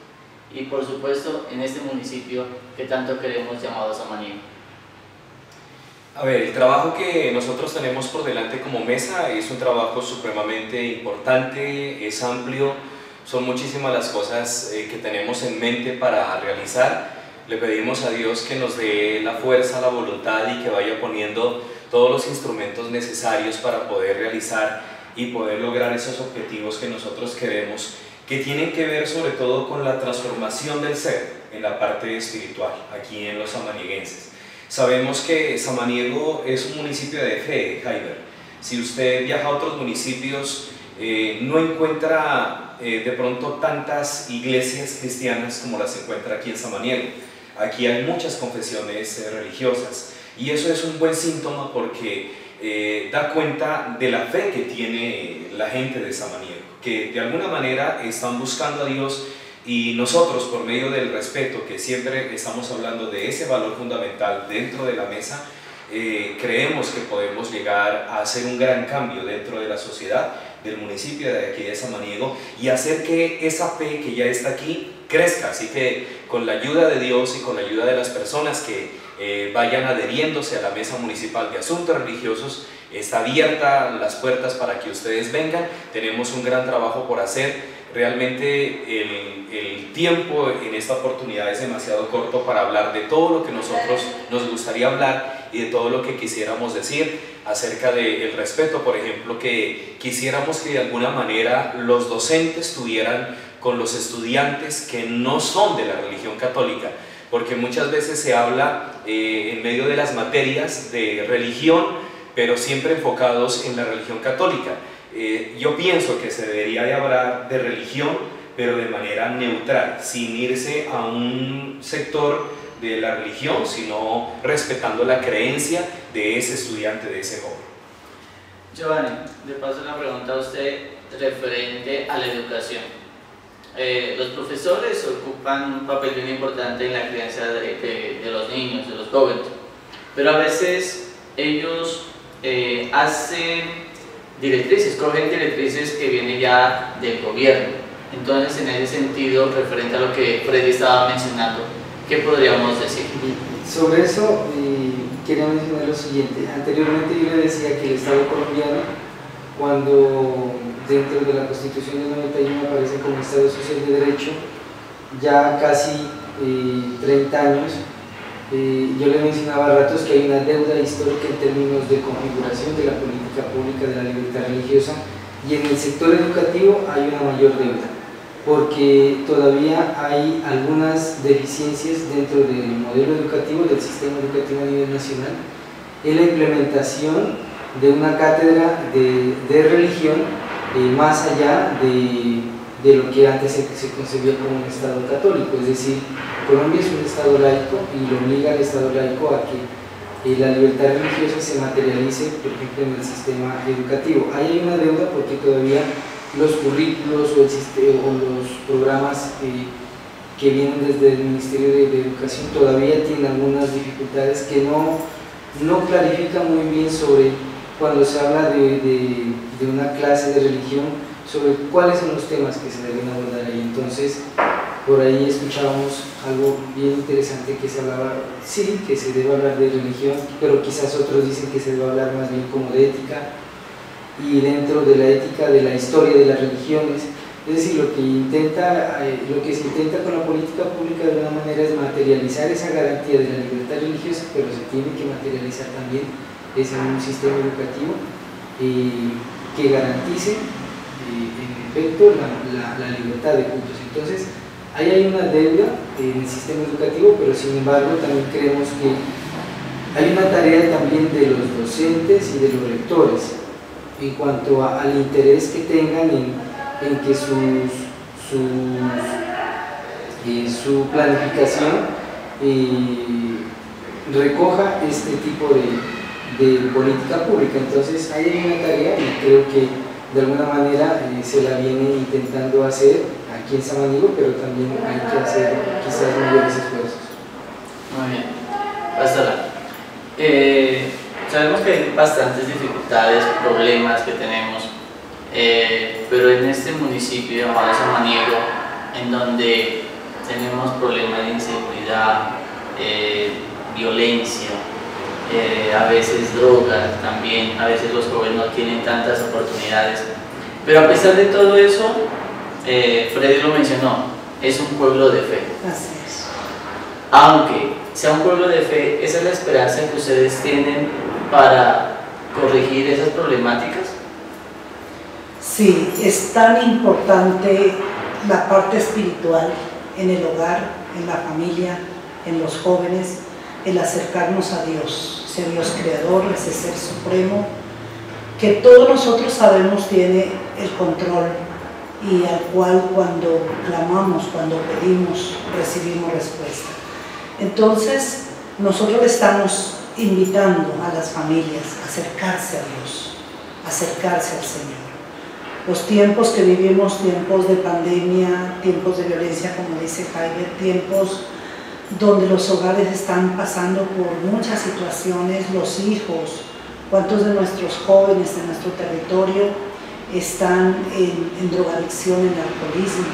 y por supuesto en este municipio que tanto queremos, llamado Samaniego. A ver, el trabajo que nosotros tenemos por delante como mesa es un trabajo supremamente importante, es amplio, son muchísimas las cosas que tenemos en mente para realizar. Le pedimos a Dios que nos dé la fuerza, la voluntad, y que vaya poniendo todos los instrumentos necesarios para poder realizar y poder lograr esos objetivos que nosotros queremos, que tienen que ver sobre todo con la transformación del ser en la parte espiritual, aquí en los samanieguenses. Sabemos que Samaniego es un municipio de fe, Jaiber. Si usted viaja a otros municipios, no encuentra de pronto tantas iglesias cristianas como las encuentra aquí en Samaniego. Aquí hay muchas confesiones religiosas, y eso es un buen síntoma, porque da cuenta de la fe que tiene la gente de Samaniego, que de alguna manera están buscando a Dios, y nosotros, por medio del respeto, que siempre estamos hablando de ese valor fundamental dentro de la mesa, creemos que podemos llegar a hacer un gran cambio dentro de la sociedad del municipio de aquí de Samaniego, y hacer que esa fe que ya está aquí crezca. Así que con la ayuda de Dios y con la ayuda de las personas que vayan adheriéndose a la mesa municipal de asuntos religiosos, está abierta las puertas para que ustedes vengan. Tenemos un gran trabajo por hacer. Realmente el tiempo en esta oportunidad es demasiado corto para hablar de todo lo que nosotros nos gustaría hablar y de todo lo que quisiéramos decir acerca del respeto, por ejemplo, que quisiéramos que de alguna manera los docentes tuvieran con los estudiantes que no son de la religión católica, porque muchas veces se habla en medio de las materias de religión, pero siempre enfocados en la religión católica. Yo pienso que se debería de hablar de religión, pero de manera neutral, sin irse a un sector de la religión, sino respetando la creencia de ese estudiante, de ese joven. Giovanni, le paso una pregunta a usted referente a la educación. Los profesores ocupan un papel bien importante en la crianza de los niños, de los jóvenes, pero a veces ellos hacen directrices, cogen directrices que vienen ya del gobierno. Entonces, en ese sentido, referente a lo que Freddy estaba mencionando, ¿qué podríamos decir? Sobre eso quería mencionar lo siguiente. Anteriormente yo le decía que el Estado colombiano, cuando dentro de la Constitución del 91 aparece como Estado Social de Derecho, ya casi 30 años, yo le mencionaba a ratos que hay una deuda histórica en términos de configuración de la política pública de la libertad religiosa, y en el sector educativo hay una mayor deuda, porque todavía hay algunas deficiencias dentro del modelo educativo, del sistema educativo a nivel nacional, en la implementación de una cátedra de religión más allá de lo que antes se concebía como un Estado católico. Es decir, Colombia es un Estado laico y lo obliga al Estado laico a que la libertad religiosa se materialice, por ejemplo, en el sistema educativo. Ahí hay una deuda porque todavía los currículos o los programas que vienen desde el Ministerio de Educación todavía tienen algunas dificultades que no clarifican muy bien sobre cuando se habla de una clase de religión, sobre cuáles son los temas que se deben abordar ahí. Entonces, por ahí escuchábamos algo bien interesante que se hablaba, sí, que se debe hablar de religión, pero quizás otros dicen que se debe hablar más bien como de ética, y dentro de la ética de la historia de las religiones. Es decir, lo que se intenta con la política pública de alguna manera es materializar esa garantía de la libertad religiosa, pero se tiene que materializar también en un sistema educativo que garantice en efecto la libertad de cultos. Entonces, ahí hay una deuda en el sistema educativo, pero sin embargo también creemos que hay una tarea también de los docentes y de los rectores en cuanto al interés que tengan en que su planificación recoja este tipo de política pública. Entonces ahí hay una tarea y creo que de alguna manera se la viene intentando hacer aquí en Samaniego, pero también hay que hacer quizás mayores esfuerzos. Muy bien. Pastora, sabemos que hay bastantes dificultades, problemas que tenemos, pero en este municipio llamado Samaniego, en donde tenemos problemas de inseguridad, violencia, a veces drogas también, a veces los jóvenes no tienen tantas oportunidades, pero a pesar de todo eso, Freddy lo mencionó, es un pueblo de fe. Así es. Aunque sea un pueblo de fe, ¿esa es la esperanza que ustedes tienen para corregir esas problemáticas? Sí, es tan importante la parte espiritual en el hogar, en la familia, en los jóvenes, el acercarnos a Dios, ese Dios creador, ese ser supremo, que todos nosotros sabemos tiene el control y al cual cuando clamamos, cuando pedimos, recibimos respuesta. Entonces, nosotros le estamos invitando a las familias a acercarse a Dios, a acercarse al Señor. Los tiempos que vivimos, tiempos de pandemia, tiempos de violencia, como dice Jaime, tiempos donde los hogares están pasando por muchas situaciones, los hijos, cuántos de nuestros jóvenes de nuestro territorio están en drogadicción, en alcoholismo.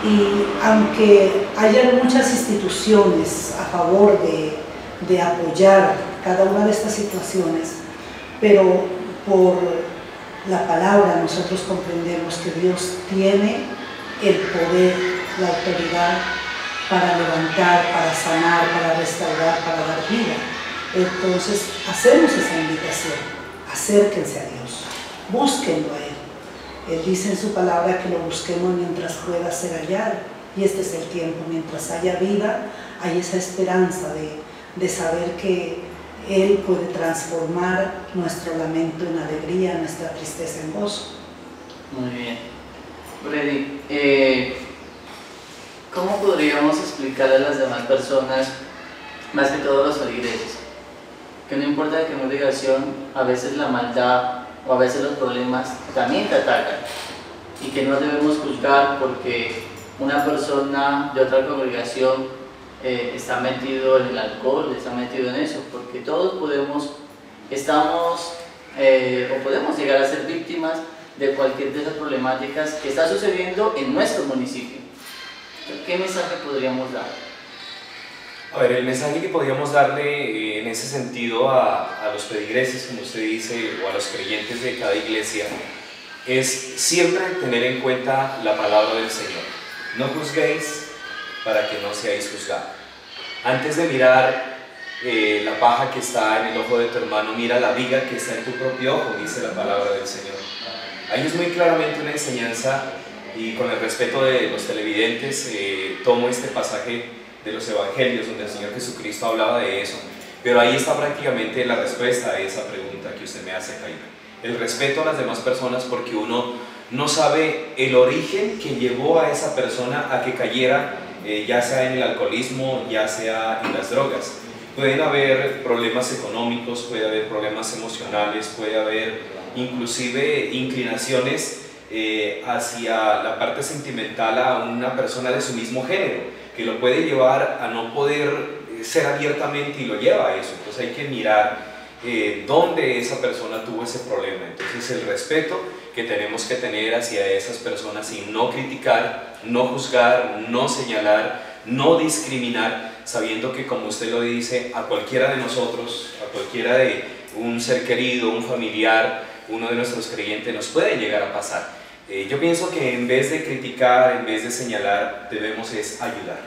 Y aunque hayan muchas instituciones a favor de apoyar cada una de estas situaciones, pero por la palabra nosotros comprendemos que Dios tiene el poder, la autoridad para levantar, para sanar, para restaurar, para dar vida. Entonces hacemos esa invitación, acérquense a Dios, búsquenlo a Él. Él dice en su palabra que lo busquemos mientras pueda ser hallado, y este es el tiempo, mientras haya vida, hay esa esperanza de saber que Él puede transformar nuestro lamento en alegría, nuestra tristeza en gozo. Muy bien. Freddy, ¿cómo podríamos explicarle a las demás personas, más que todo a los feligreses, que no importa de qué congregación, a veces la maldad o a veces los problemas también te atacan, y que no debemos juzgar porque una persona de otra congregación está metido en el alcohol, está metido en eso, porque todos podemos llegar a ser víctimas de cualquier de esas problemáticas que está sucediendo en nuestro municipio? ¿Qué mensaje podríamos dar? A ver, el mensaje que podríamos darle en ese sentido a los feligreses, como usted dice, o a los creyentes de cada iglesia, es siempre tener en cuenta la palabra del Señor. No juzguéis para que no seáis juzgados. Antes de mirar la paja que está en el ojo de tu hermano, mira la viga que está en tu propio ojo, dice la palabra del Señor. Ahí es muy claramente una enseñanza, y con el respeto de los televidentes, tomo este pasaje de los evangelios donde el Señor Jesucristo hablaba de eso, pero ahí está prácticamente la respuesta a esa pregunta que usted me hace, Jaime. El respeto a las demás personas, porque uno no sabe el origen que llevó a esa persona a que cayera, ya sea en el alcoholismo, ya sea en las drogas. Pueden haber problemas económicos, puede haber problemas emocionales, puede haber inclusive inclinaciones hacia la parte sentimental a una persona de su mismo género, que lo puede llevar a no poder ser abiertamente y lo lleva a eso. Entonces hay que mirar dónde esa persona tuvo ese problema. Entonces el respeto que tenemos que tener hacia esas personas y no criticar, no juzgar, no señalar, no discriminar, sabiendo que, como usted lo dice, a cualquiera de nosotros, a cualquiera de un ser querido, un familiar, uno de nuestros creyentes, nos puede llegar a pasar. Yo pienso que en vez de criticar, en vez de señalar, debemos es ayudar,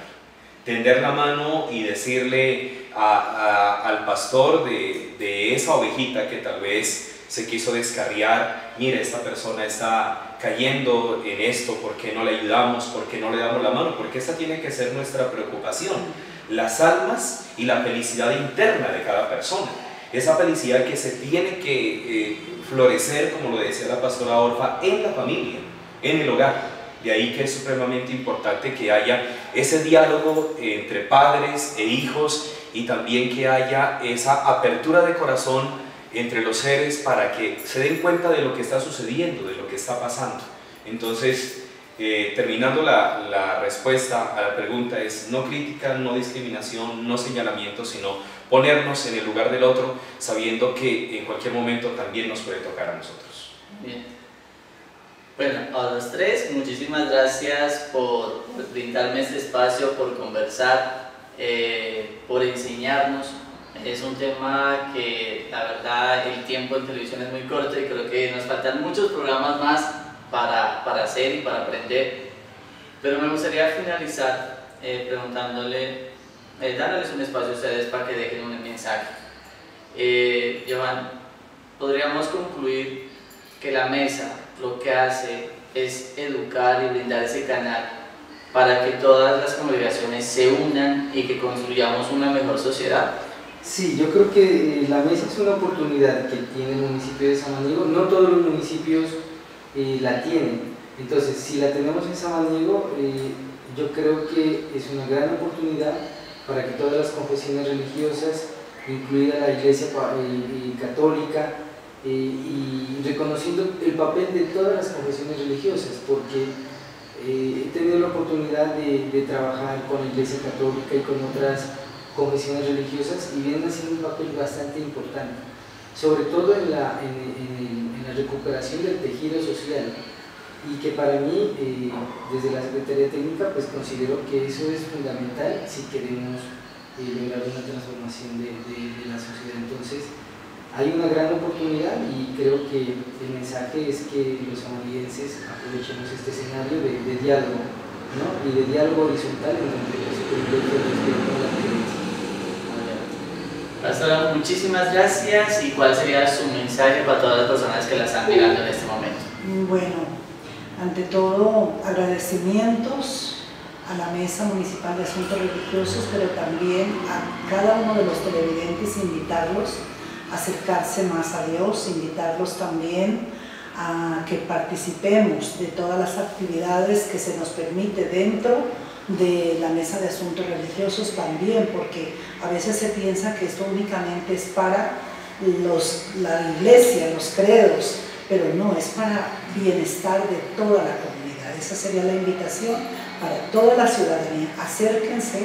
tender la mano y decirle al pastor de esa ovejita que tal vez se quiso descarriar: mira, esta persona está cayendo en esto, ¿por qué no le ayudamos? ¿Por qué no le damos la mano? Porque esa tiene que ser nuestra preocupación, las almas y la felicidad interna de cada persona, esa felicidad que se tiene que florecer, como lo decía la pastora Orfa, en la familia, en el hogar. De ahí que es supremamente importante que haya ese diálogo entre padres e hijos, y también que haya esa apertura de corazón entre los seres para que se den cuenta de lo que está sucediendo, de lo que está pasando. Entonces, terminando la respuesta a la pregunta, es no crítica, no discriminación, no señalamiento, sino ponernos en el lugar del otro, sabiendo que en cualquier momento también nos puede tocar a nosotros. Bien. Bueno, a los tres, muchísimas gracias por brindarme este espacio, por conversar, por enseñarnos. Es un tema que, la verdad, el tiempo en televisión es muy corto y creo que nos faltan muchos programas más para hacer y para aprender. Pero me gustaría finalizar dándoles un espacio a ustedes para que dejen un mensaje. Johan, podríamos concluir que la mesa lo que hace es educar y brindar ese canal para que todas las congregaciones se unan y que construyamos una mejor sociedad. Sí, yo creo que la mesa es una oportunidad que tiene el municipio de Samaniego. No todos los municipios la tienen. Entonces, si la tenemos en Samaniego, yo creo que es una gran oportunidad para que todas las confesiones religiosas, incluida la Iglesia Católica, y reconociendo el papel de todas las confesiones religiosas, porque he tenido la oportunidad de trabajar con la Iglesia Católica y con otras confesiones religiosas, y vienen haciendo un papel bastante importante, sobre todo en la recuperación del tejido social, y que para mí, desde la Secretaría Técnica, pues considero que eso es fundamental si queremos lograr una transformación de la sociedad. Entonces, hay una gran oportunidad, y creo que el mensaje es que los samanienses aprovechemos este escenario de diálogo, ¿no? Y de diálogo horizontal en donde se privilegia el respeto a la creencia. Pastora, muchísimas gracias. ¿Y cuál sería su mensaje para todas las personas que la están mirando en este momento? Bueno, ante todo, agradecimientos a la Mesa Municipal de Asuntos Religiosos, pero también a cada uno de los televidentes, invitarlos a acercarse más a Dios, invitarlos también a que participemos de todas las actividades que se nos permite dentro de la Mesa de Asuntos Religiosos también, porque a veces se piensa que esto únicamente es para la iglesia, los credos, pero no, es para bienestar de toda la comunidad. Esa sería la invitación para toda la ciudadanía. Acérquense,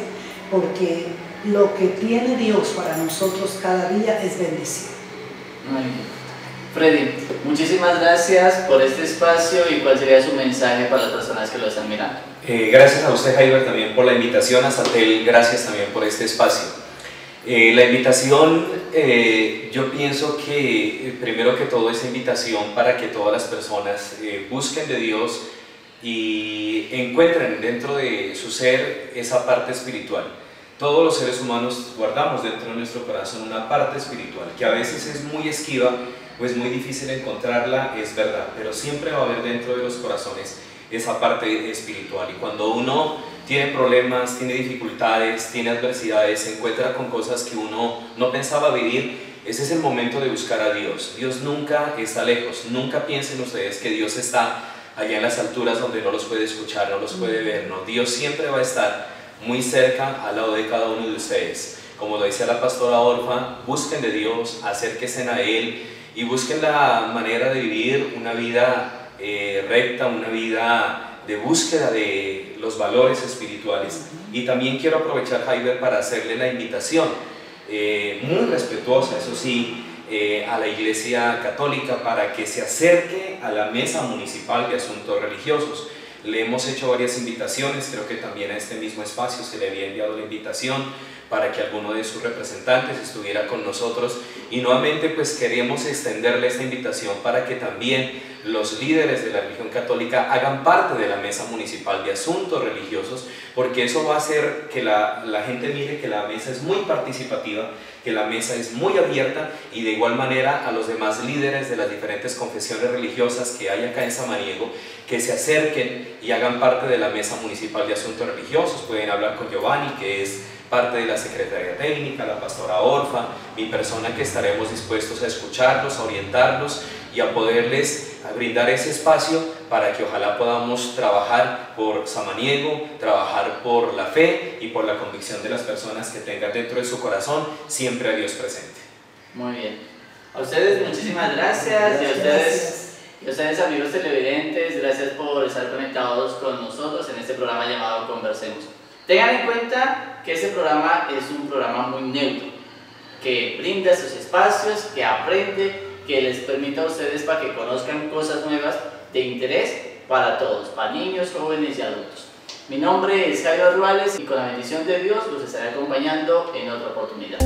porque lo que tiene Dios para nosotros cada día es bendición. Muy bien. Freddy, muchísimas gracias por este espacio, y cuál sería su mensaje para las personas que lo están mirando. Gracias a usted, Jaiber, también por la invitación, a Satel, gracias también por este espacio. La invitación, yo pienso que primero que todo es invitación para que todas las personas busquen de Dios y encuentren dentro de su ser esa parte espiritual. Todos los seres humanos guardamos dentro de nuestro corazón una parte espiritual que a veces es muy esquiva, pues muy difícil encontrarla, es verdad, pero siempre va a haber dentro de los corazones esa parte espiritual. Y cuando uno tiene problemas, tiene dificultades, tiene adversidades, se encuentra con cosas que uno no pensaba vivir, ese es el momento de buscar a Dios. Dios nunca está lejos. Nunca piensen ustedes que Dios está allá en las alturas donde no los puede escuchar, no los puede ver. No, Dios siempre va a estar muy cerca al lado de cada uno de ustedes. Como lo decía la pastora Orfa, busquen de Dios, acérquense a Él y busquen la manera de vivir una vida recta, una vida de búsqueda de los valores espirituales. Y también quiero aprovechar, Jaiber, para hacerle la invitación, muy respetuosa, eso sí, a la Iglesia Católica para que se acerque a la Mesa Municipal de Asuntos Religiosos. Le hemos hecho varias invitaciones, creo que también a este mismo espacio se le había enviado la invitación para que alguno de sus representantes estuviera con nosotros, y nuevamente pues queremos extenderle esta invitación para que también los líderes de la religión católica hagan parte de la Mesa Municipal de Asuntos Religiosos, porque eso va a hacer que la gente mire que la mesa es muy participativa, que la mesa es muy abierta, y de igual manera a los demás líderes de las diferentes confesiones religiosas que hay acá en Samaniego, que se acerquen y hagan parte de la Mesa Municipal de Asuntos Religiosos. Pueden hablar con Giovanni, que es parte de la Secretaría Técnica, la pastora Orfa, mi persona, que estaremos dispuestos a escucharlos, a orientarlos y a poderles brindar ese espacio para que ojalá podamos trabajar por Samaniego, trabajar por la fe y por la convicción de las personas que tengan dentro de su corazón siempre a Dios presente. Muy bien. A ustedes muchísimas gracias, y a ustedes amigos televidentes, gracias por estar conectados con nosotros en este programa llamado Conversemos. Tengan en cuenta que este programa es un programa muy neutro, que brinda esos espacios, que aprende, que les permita a ustedes para que conozcan cosas nuevas de interés para todos, para niños, jóvenes y adultos. Mi nombre es Jairo Ruales y con la bendición de Dios los estaré acompañando en otra oportunidad.